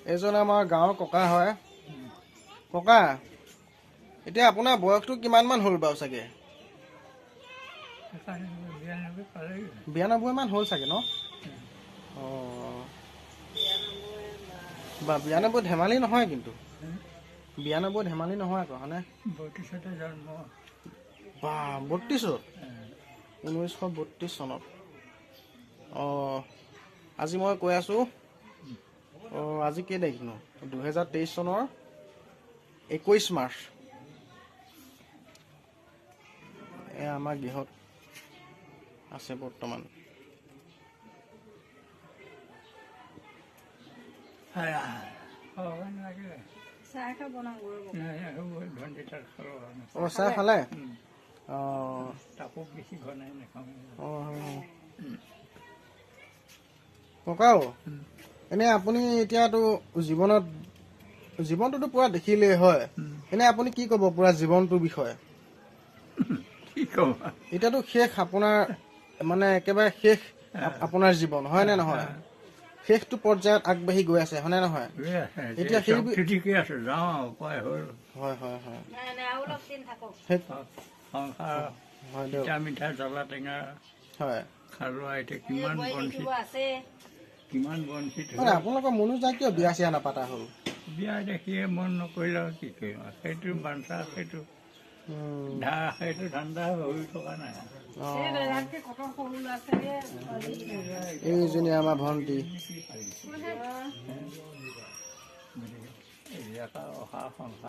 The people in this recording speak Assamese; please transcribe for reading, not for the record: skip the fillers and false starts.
এইজন আমাৰ গাঁৱৰ ককা হয়। ককা, এতিয়া আপোনাৰ বয়সটো কিমান মান হ'ল বাৰু চাগে? 92 মান হ'ল চাগে ন? অঁ, বা 92 ধেমালি নহয় কিন্তু। 92 ধেমালি নহয় আকৌ, হয়নে? 32তে জন্ম। বা 32ত? 1932 চনত। অঁ, আজি মই কৈ আছোঁ, অঁ আজি কেই তাৰিখ নো? 2023 চনৰ 21 মাৰ্চ। এয়া আমাৰ গৃহত আছে বৰ্তমান। অঁ, চাহ খালে? অঁ, তাপক বেছি ঘনাই নাখাওঁ। অঁ, ককাও, এনে আপুনি এতিয়াতো জীৱনটোতো পুৰা দেখিলেই হয়। এনে আপুনি কি ক'ব পুৰা জীৱনটোৰ বিষয়ে? কি ক'ম? এতিয়াতো শেষ আপোনাৰ, মানে একেবাৰে শেষ আপোনাৰ জীৱন, হয় নে নহয়? শেষটো পৰ্যায়ত আগবাঢ়ি গৈ আছে, হয়নে নহয়? এতিয়া সেই ঠিকে আছে, যাওঁ আৰু উপায় হ'ল। হয় হয় হয়, সংসাৰ হয় দিয়ক। তিতা মিঠা জ্বলা টেঙা হয়, খালোৱা, এতিয়া কিমান বঞ্চিত মানে আপোনালোকৰ মনো যায় কিয় বিয়া চিয়া নাপাতা হ'ল? বিয়া দেখিয়ে মন নকৰিলে আৰু কি কৰিম আৰু, সেইটো বাঞ্চা, সেইটো সেইটো ধান্দা হৈ থকা নাই। এইজনী আমাৰ ভণ্টি। অহা সংসাৰ